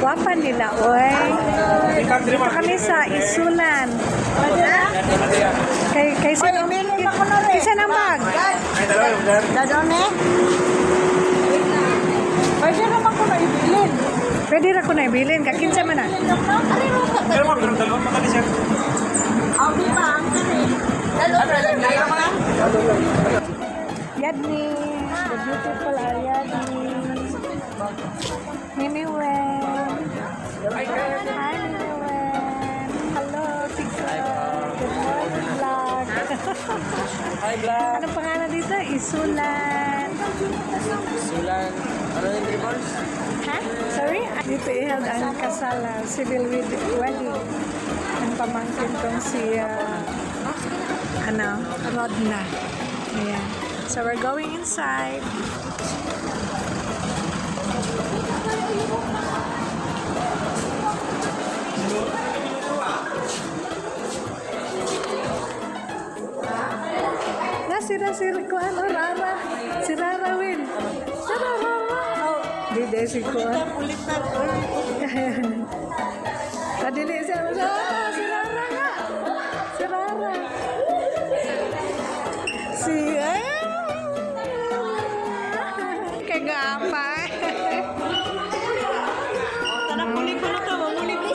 gwapa nila, oy. Dito kami sa Isulan. Kay kisa ng bag. Dadone? Pwede naman ko na ibilin. Pwede ra ko na ibilin. Kakinsa man na. Abi pa ang kani. Yadni. The beautiful Ariadne. Mimi Wen. Hi, Mimi Wen. Hello, Tika. Good morning, vlog. Hi, vlog. Anong pangalan dito? Isulan. Sulan. Ano yung ribbons? Ha? Sorry? Dito i-held ang kasala, civil wedding. Ang pamangkin kong si, Rodna. Ayan. So we're going inside. Sira ko ano, Rara. Si Rara Win. Si Rara. Oh, di si ko. Kadili siya. Oh, si Rara nga. Si Rara. Si kagapa. Tanang muli ko na to, muli ko.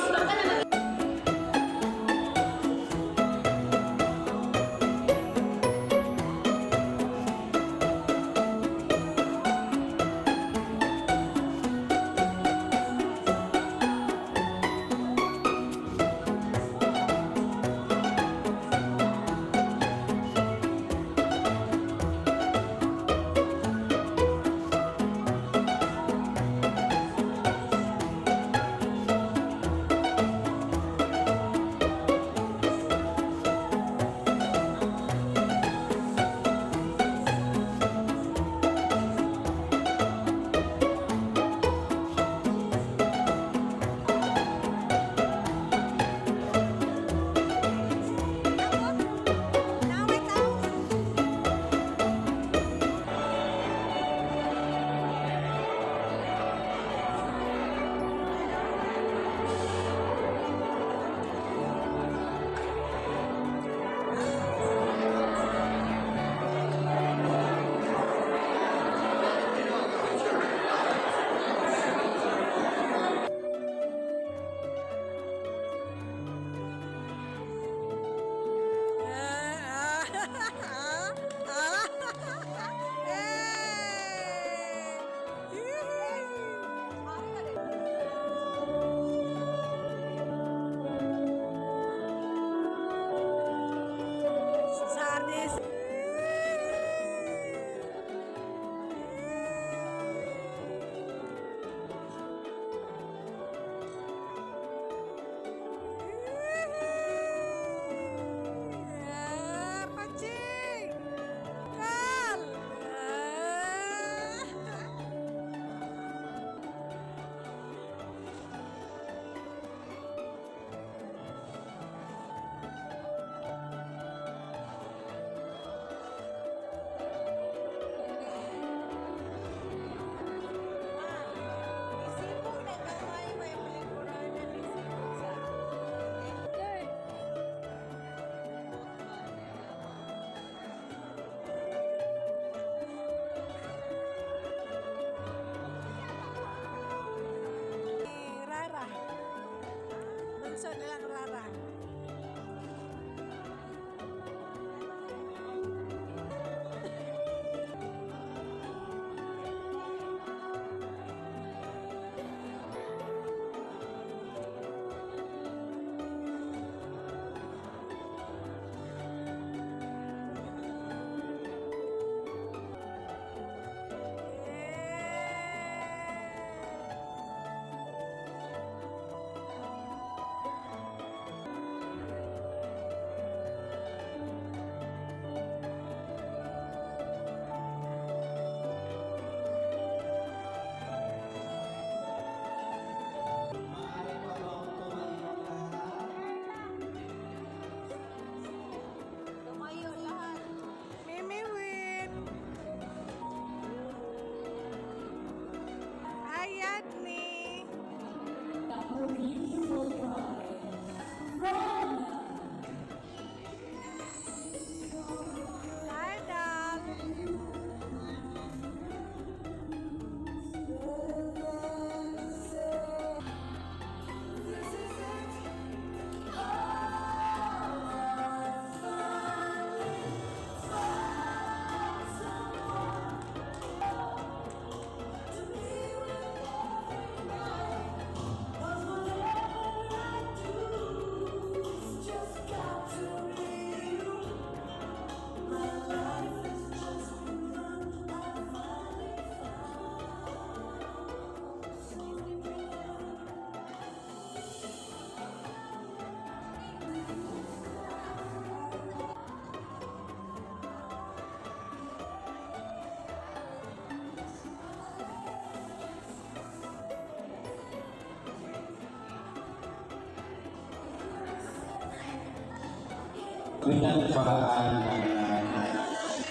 bilang paraan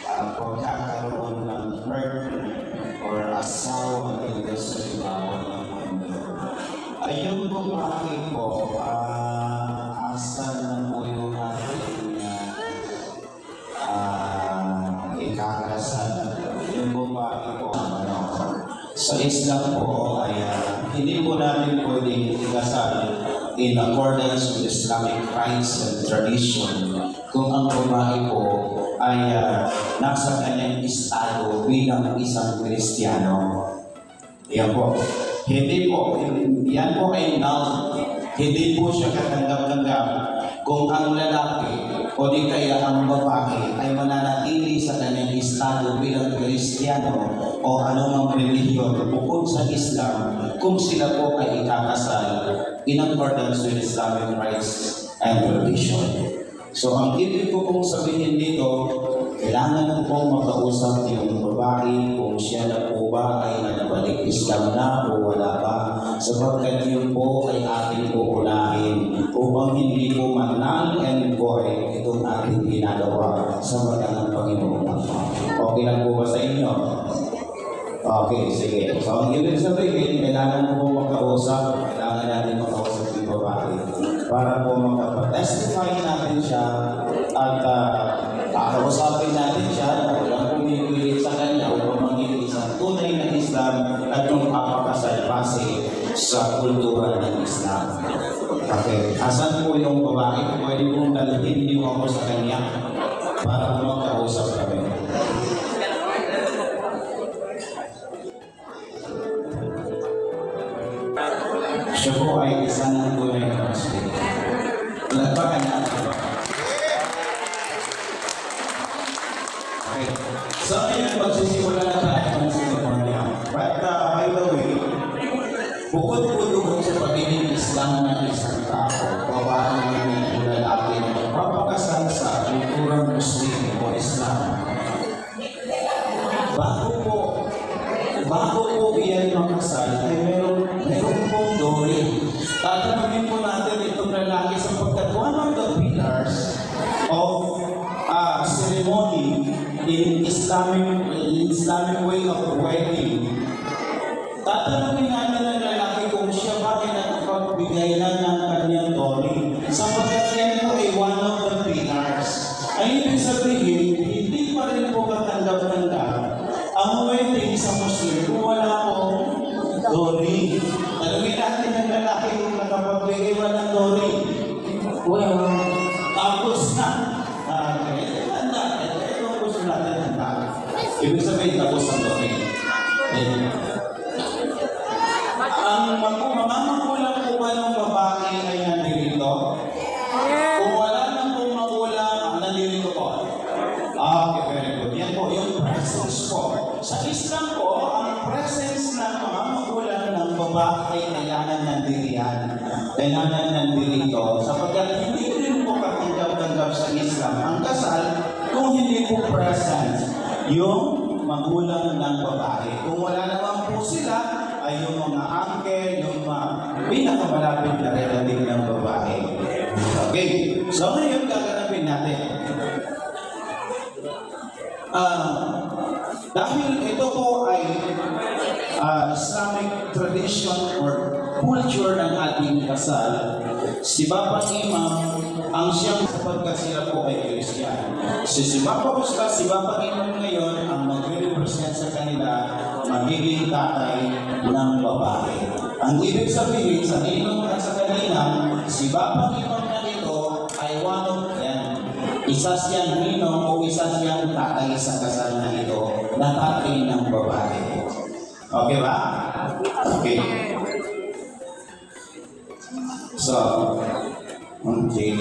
ng pagkakaroon ng birth or asawa dito sa ibabaw ng mundo. Ayun po bakit po, asa na po yung ating ikakasal. Yung po bakit po, sa Islam po ay hindi po natin pwedeng ikasal in accordance with Islamic rites and tradition kung ang babae po ay nasa kanyang estado bilang isang Kristiyano. Yan po. Hindi po, yan po ay null. Hindi po siya katanggap-tanggap kung ang lalaki o di kaya ang babae ay mananatili sa kanyang estado bilang Kristiyano o anumang relihiyon bukod sa Islam kung sila po ay ikakasal in accordance with Islamic rites and tradition. So ang ibig ko pong sabihin dito, kailangan po pong makausap yung babae kung siya na po ba ay nabalik Islam na o wala pa, sapagkat yun po ay ating uunahin upang hindi po man-null and void itong ating ginagawa sa mata ng Panginoon. Okay lang po ba sa inyo? Okay, sige. So ang ibig sabihin, kailangan po pong makausap, kailangan natin makausap yung babae para po makapag-testify natin siya at kakausapin natin siya na walang pumipilit sa kanya upang maging isang tunay na Islam at yung papakasal base sa kultura ng Islam. Okay, asan po yung babae? Pwede pong dalhin niyo ako sa kanya para magkausap kami. Siya po ay isang tunay na Muslim. Lagpakan natin. Okay. So, ngayon, magsisimula na tayo ng ceremony. But, by the way, bukod po doon sa pagiging Islam ng isang tao, babae namin o lalaki na magpapakasal sa kulturang Muslim o Islam. Bago po iyan makasal, ay meron pong dori. Tatanungin po natin itong lalaki sapagkat one of the pillars of ceremony in Islamic way of wedding. Tatanungin natin ang lalaki kung siya ba ay nakapagbigay na ng kanyang dori. Sapagkat yan po ay one of the pillars. Ang ibig sabihin, hindi pa rin po katanggap-tanggap ang wedding sa Muslim kung wala pong dori. Talagin natin ang lalaki kung nakapagbigay ba ng dori. Well, tapos na. Ito ang gusto natin ng tao. Ibig sabihin, tapos ang dori. Ang mamagulang po ba ng babae ay nandito? Kung wala nang pong magulang, nandito po. Okay, very good. Yan po yung presence po. Sa Islam po, ang presence ng mga magulang ng babae ay kailangan nandiriyan. Kailangan nandito. Sapagkat hindi rin po katanggap-tanggap sa Islam ang kasal kung hindi po present yung magulang ng babae. Kung wala naman po sila, ay yung mga uncle, yung mga pinakamalapit na relative ng babae. Okay, so ngayon gaganapin natin. Dahil ito po ay Islamic tradition or culture ng ating kasal, si Bapa Imam ang siyang sapagkat sila po ay Kristiyano. Si Bapa Ustaz, si Bapa Imam ngayon ang mag-represent sa kanila magiging tatay ng babae. Ang ibig sabihin sa ninong at sa kanina, si Bapa Imam na ito ay one of them. Isa siyang ninong o isa siyang tatay sa kasal na ito na tatay ng babae. Okay ba? Okay. So, okay.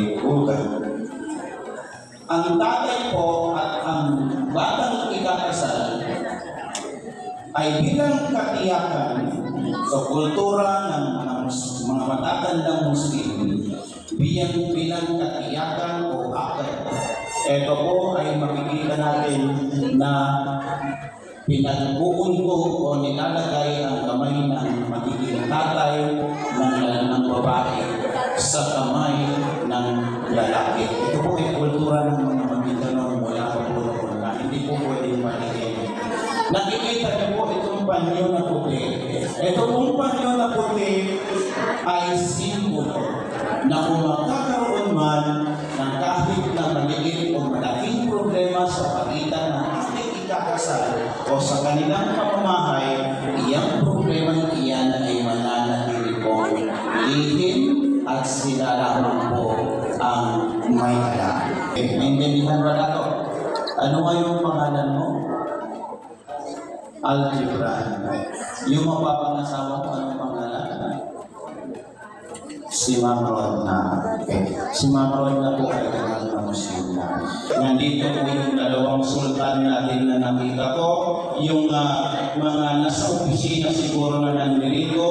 Ang tatay po at ang batang ikakasal ay bilang katiyakan sa kultura ng mga matatandang Muslim, bilang katiyakan o akad. Ito po ay makikita natin na pinagbuuntog o nilalagay ang kamay ng magiging tatay ng babae sa kamay ng lalaki. Ito po ay kultura Ito pong panyo na puti ay simbolo na kung magkakaroon man ng kahit na maliit o malaking problema sa pagitan ng ating ikakasal o sa kanilang pamamahay, iyang problema iyan ay mananatili pong lihim at sila lamang po ang may alam. Naintindihan ba na to? Ano nga yung pangalan mo? Algebra. Yung mapapangasawa mo, anong pangalan? Si Ma'am Rodna. Okay. Si Ma'am Rodna po ay tagal na Muslim na. Nandito po yung dalawang sultan natin na nakita ko. Yung mga nasa opisina siguro na nandito.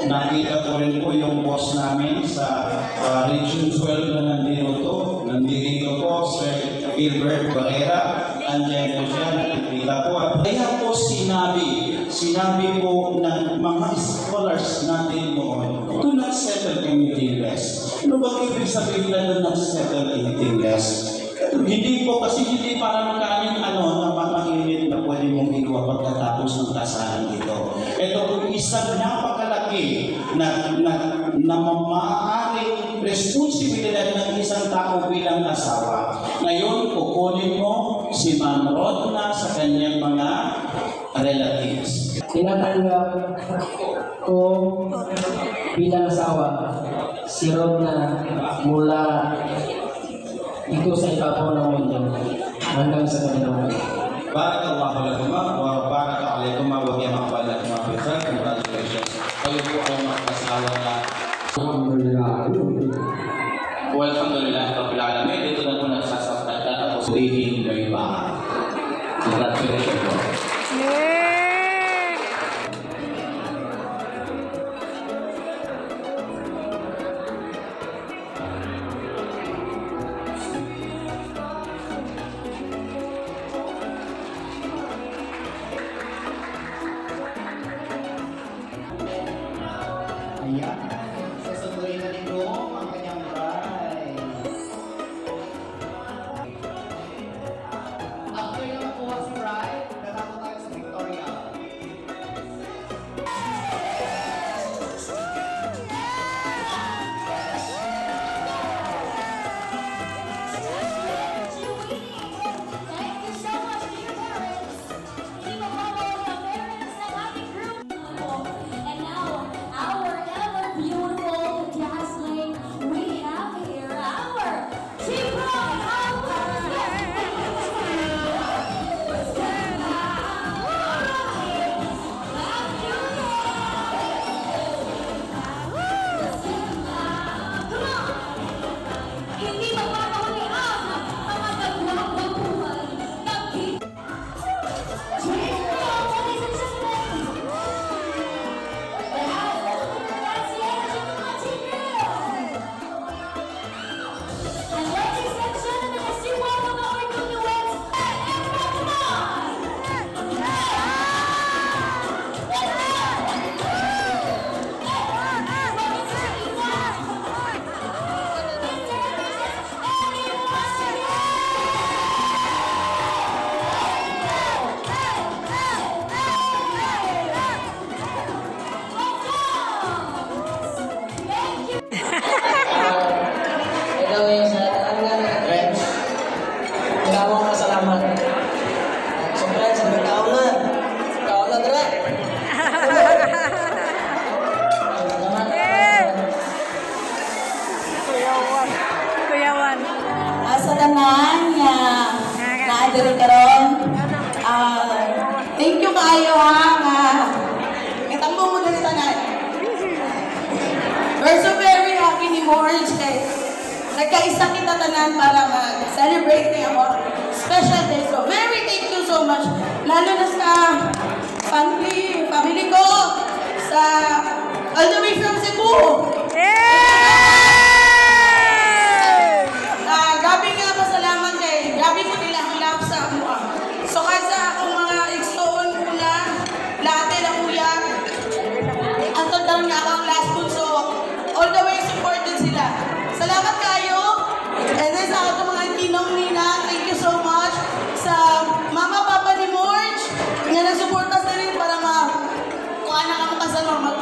Nakita ko rin po yung boss namin sa Region 12 na nandito. Nandito po, Sir Gilbert Barrera. Andiyan po siya, nakikita ko. Kaya po sinabi po ng mga scholars natin noon, do not settle anything less. Ano ba ibig sabihin na do not settle anything less? Hindi po kasi hindi parang kanin na makainit na pwede mong igawa pagkatapos ng kasalan ito. Ito po isang napakalaki na maaaring responsibilidad ng isang tao bilang asawa. Ngayon, kukunin mo si Ma'am Rodna sa kanyang mga relatives. Tinatanggap ko bilang asawa si Rodna mula dito sa ibabaw ng mundo hanggang sa kanilang buhay. Barakallahu lakuma wa baraka alaikuma wa yamaqbal lakuma fi khair. Congratulations. Kayo po ay mag-asawa na. Walhamdulillah Rabbil Alamin. Dito na po nagsasapatan tapos ulihin may bahay. Congratulations po. Yay! Ayan. Sasunduin na nito ang kanyang bride. After yung nakuha si bride, natapos tayo sa Victoria. Thank you so much to your parents. Keep a follow your parents and happy group. And now, our ever beautiful dazzling, we have here our Team Hindi magpapahuli ang mga gagawang buhay ng Team ladies and gentlemen. That's the energy of my Team And ladies and gentlemen, as you welcome our newlyweds, everyone come on! Ikaw yung sa ang nga friends. Maraming masalamat. So friends, sabi taon na. Taon na dira. Kuyawan. Asa tanan nga naadiri karon. Thank you kaayo ha nga. Itanggo mo dali tanan. We're so very happy ni Morge kay nagkaisa kita tanan para mag-celebrate niya our special day. So very thank you so much. Lalo na sa family ko, sa all the way from Cebu. Gabi nga pasalamat kay gabi ko nila ang love sa amuha. So kaysa akong mga igsoon ko na lahat na kuya, ang total nga akong last food. So all the way supported sila. Salamat kayo. And then sa ako mga kinong nina, thank you so much. Sa mama, papa ni Morge, nga nasuporta sa rin para kung anak ka makasama,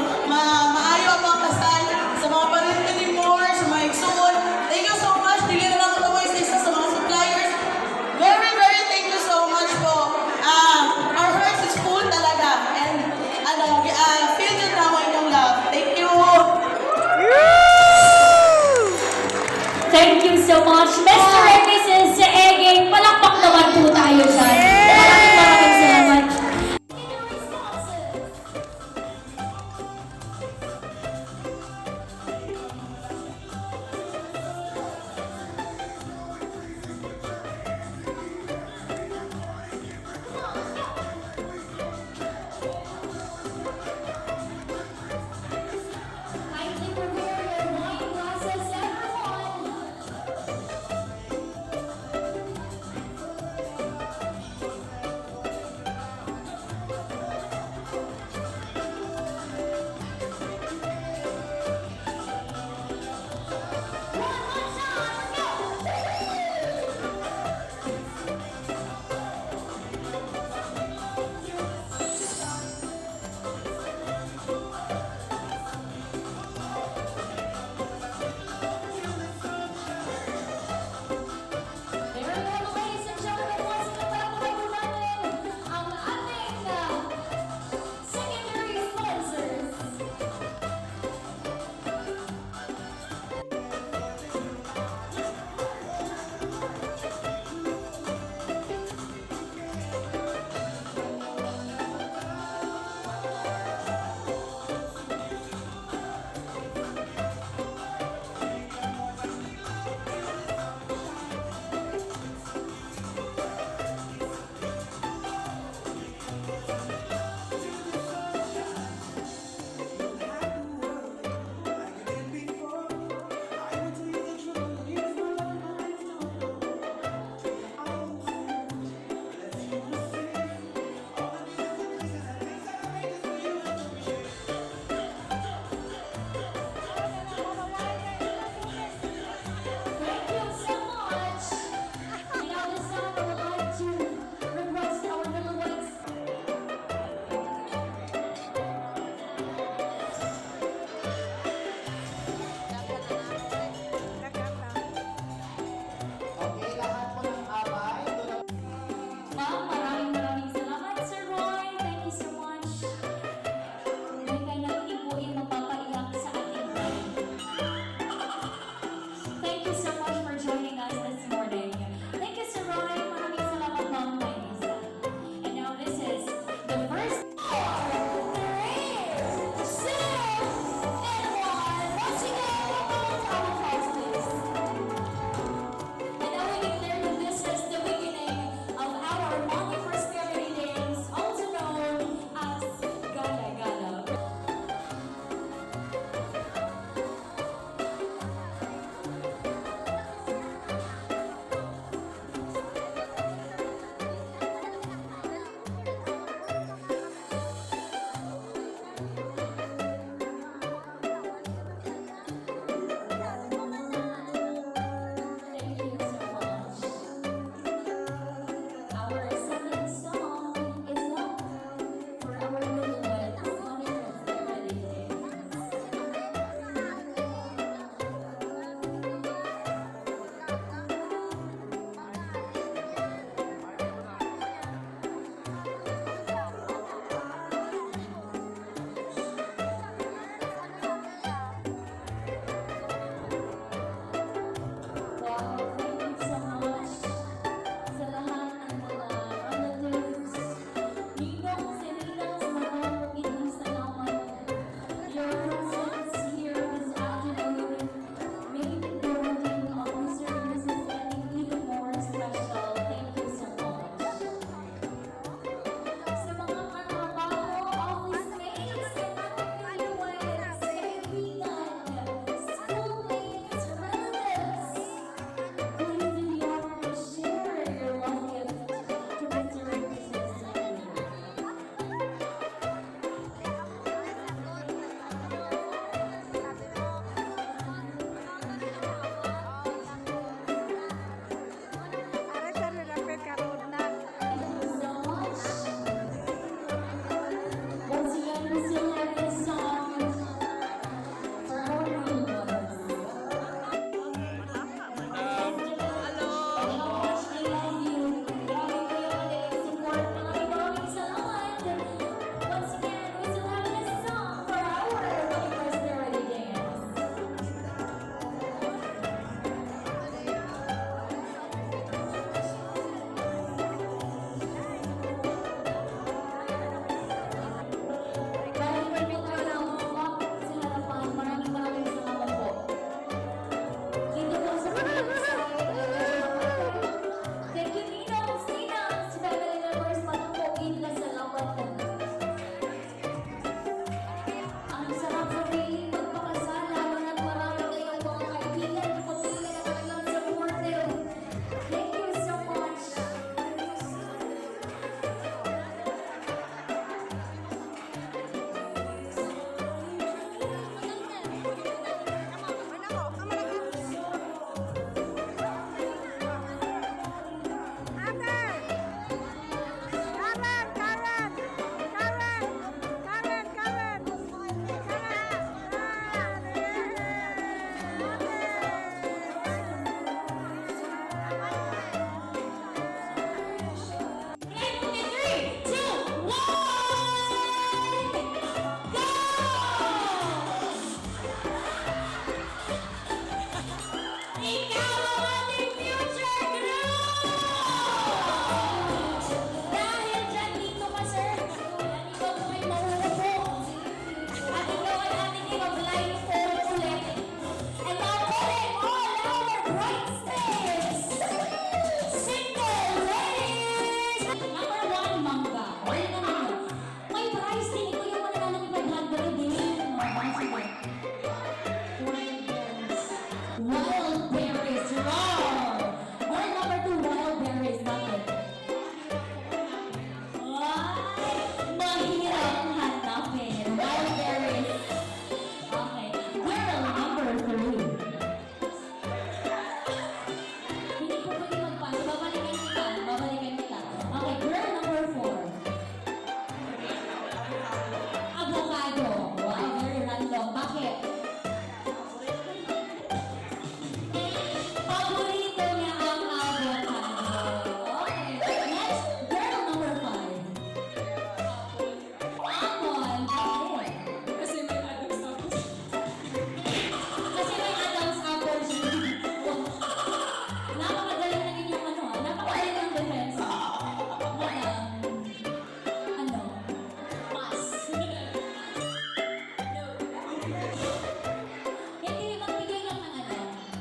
Hindi, magbigay lang ng ano.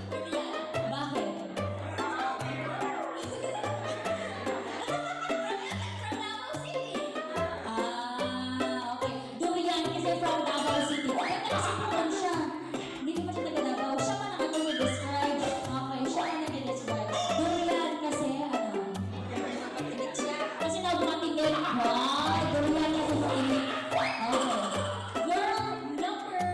Durian. Bakit? From Davao City. Okay. Durian kasi from Davao City. Ay, nakasipuan siya. Hindi naman siya taga Davao. Siya man ang nag-describe. Okay, siya ang nag-describe. Durian kasi ano? Kasi daw matingin. Wow, durian kasi matingin. Okay. Girl number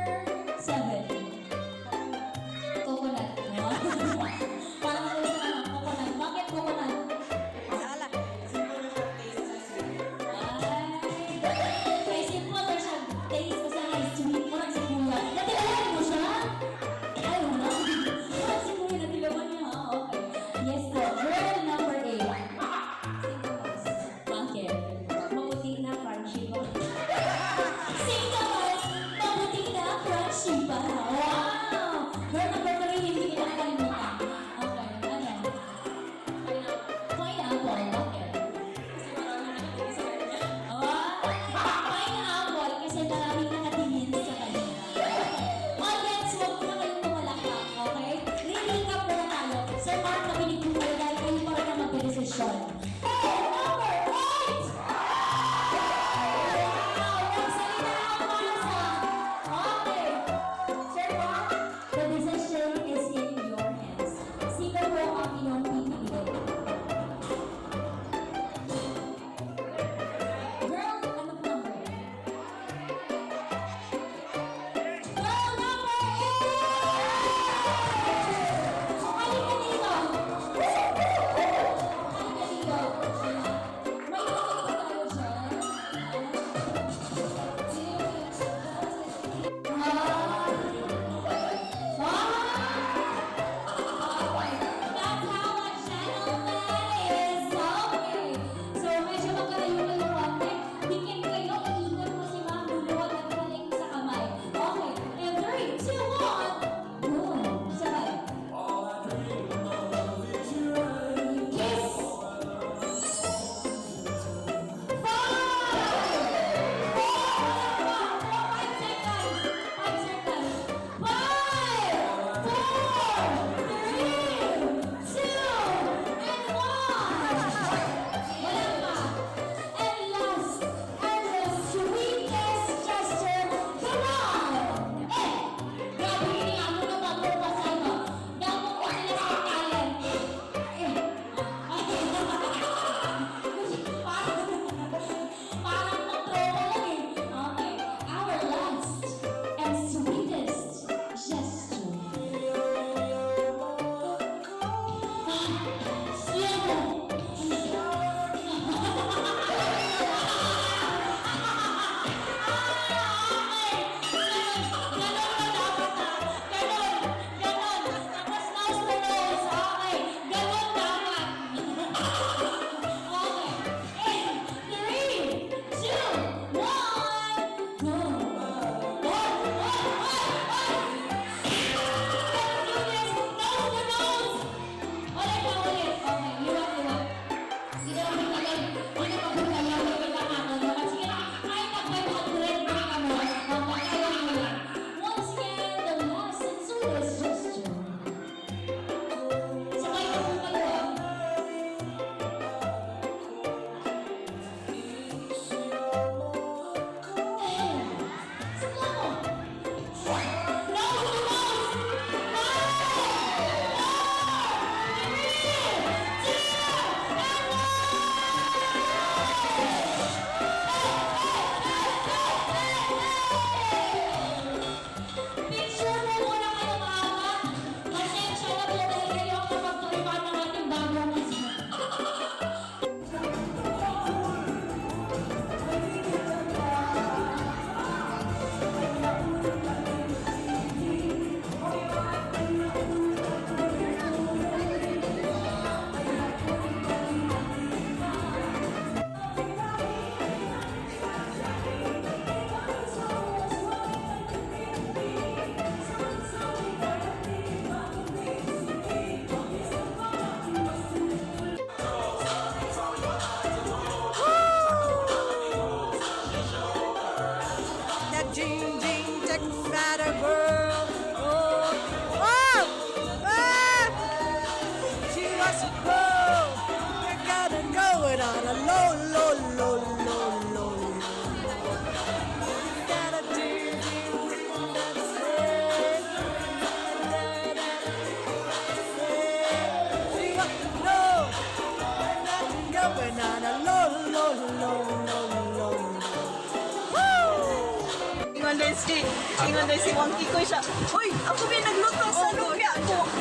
Ingon din si Wang Kikoy siya, uy, ako may nagluto sa lumpia.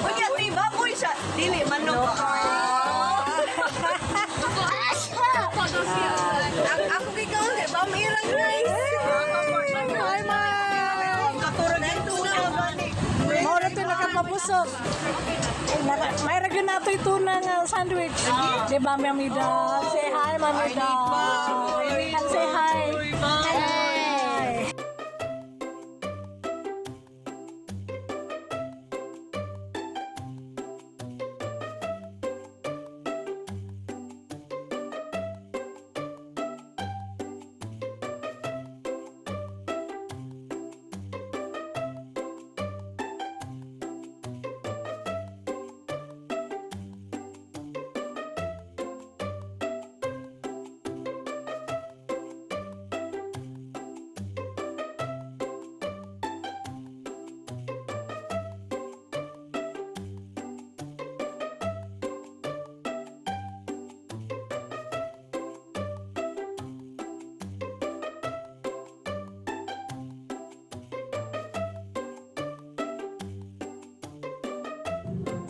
Uy, ati baboy siya. Dili, manok. Ako kikaw, di ba? Mayroong rice. Hi, ma. Katurag yung tuna. Maura ito nakapabusog. May ragyan nato ito ng sandwich. Di ba, Mamida? Say hi, Mamida. Say hi. Hi.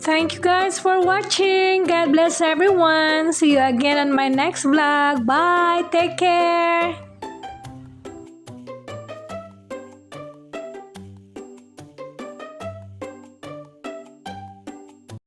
Thank you guys for watching. God bless everyone. See you again on my next vlog. Bye. Take care.